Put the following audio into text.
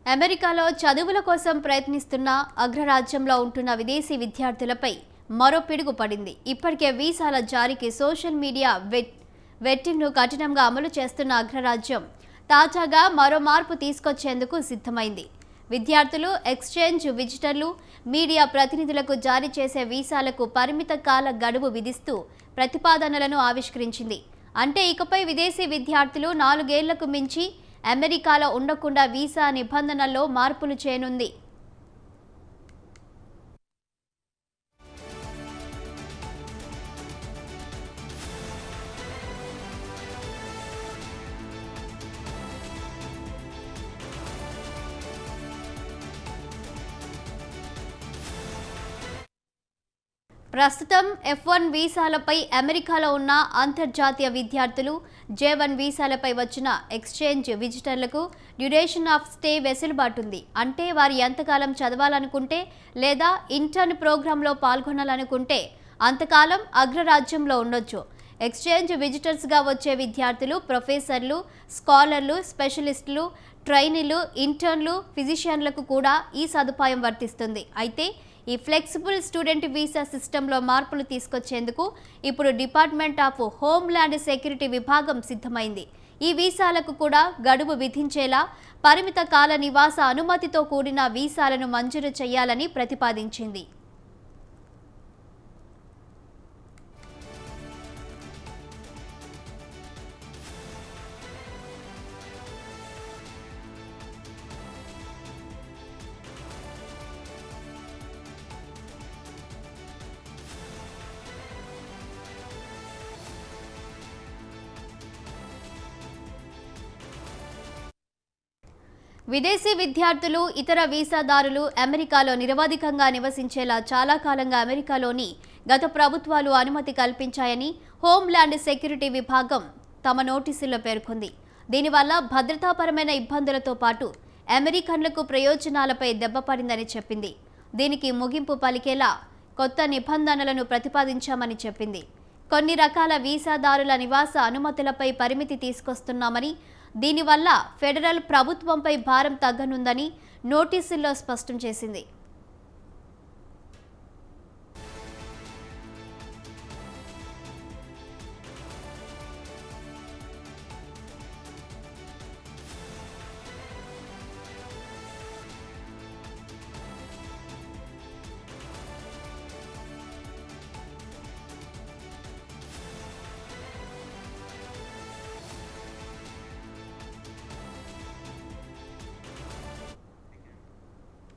అమెరికాలో చదువుల కోసం ప్రయత్నిస్తున్న అగ్రరాజ్యంలో ఉంటున్న విదేశీ విద్యార్థులపై మరో పిడుగు పడింది. ఇప్పటికే వీసాల జారీకి సోషల్ మీడియా వెట్టింగ్ను కఠినంగా అమలు చేస్తున్న అగ్రరాజ్యం తాజాగా మరో మార్పు తీసుకొచ్చేందుకు సిద్ధమైంది. విద్యార్థులు, ఎక్స్చేంజ్ విజిటర్లు, మీడియా ప్రతినిధులకు జారీ చేసే వీసాలకు పరిమిత కాల గడువు విధిస్తూ ప్రతిపాదనలను ఆవిష్కరించింది. అంటే ఇకపై విదేశీ విద్యార్థులు 4 ఏళ్లకు మించి అమెరికాలో ఉండకుండా వీసా నిబంధనల్లో మార్పులు చేయనుంది. ప్రస్తుతం F1 వీసాలపై అమెరికాలో ఉన్న అంతర్జాతీయ విద్యార్థులు, J1 వీసాలపై వచ్చిన ఎక్స్చేంజ్ విజిటర్లకు డ్యూరేషన్ ఆఫ్ స్టే వెసులుబాటు ఉంది. అంటే వారు ఎంతకాలం చదవాలనుకుంటే లేదా ఇంటర్న్ ప్రోగ్రాంలో పాల్గొనాలనుకుంటే అంతకాలం అగ్రరాజ్యంలో ఉండొచ్చు. ఎక్స్చేంజ్ విజిటర్స్గా వచ్చే విద్యార్థులు, ప్రొఫెసర్లు, స్కాలర్లు, స్పెషలిస్టులు, ట్రైనీలు, ఇంటర్న్లు, ఫిజిషియన్లకు కూడా ఈ సదుపాయం వర్తిస్తుంది. అయితే ఈ ఫ్లెక్సిబుల్ స్టూడెంట్ వీసా సిస్టంలో మార్పులు తీసుకొచ్చేందుకు ఇప్పుడు డిపార్ట్మెంట్ ఆఫ్ హోమ్ల్యాండ్ సెక్యూరిటీ విభాగం సిద్ధమైంది. ఈ వీసాలకు కూడా గడువు విధించేలా పరిమిత కాల నివాస అనుమతితో కూడిన వీసాలను మంజూరు చేయాలని ప్రతిపాదించింది. విదేశీ విద్యార్థులు, ఇతర వీసాదారులు అమెరికాలో నిరవధికంగా నివసించేలా చాలా కాలంగా అమెరికాలోని గత ప్రభుత్వాలు అనుమతి కల్పించాయని హోమ్ల్యాండ్ సెక్యూరిటీ విభాగం తమ నోటీసుల్లో పేర్కొంది. దీనివల్ల భద్రతాపరమైన ఇబ్బందులతో పాటు అమెరికన్లకు ప్రయోజనాలపై దెబ్బపడిందని చెప్పింది. దీనికి ముగింపు పలికేలా కొత్త నిబంధనలను ప్రతిపాదించామని చెప్పింది. కొన్ని రకాల వీసాదారుల నివాస అనుమతులపై పరిమితి తీసుకొస్తున్నామని, దీనివల్ల ఫెడరల్ ప్రభుత్వంపై భారం తగ్గనుందని నోటీసుల్లో స్పష్టం చేసింది.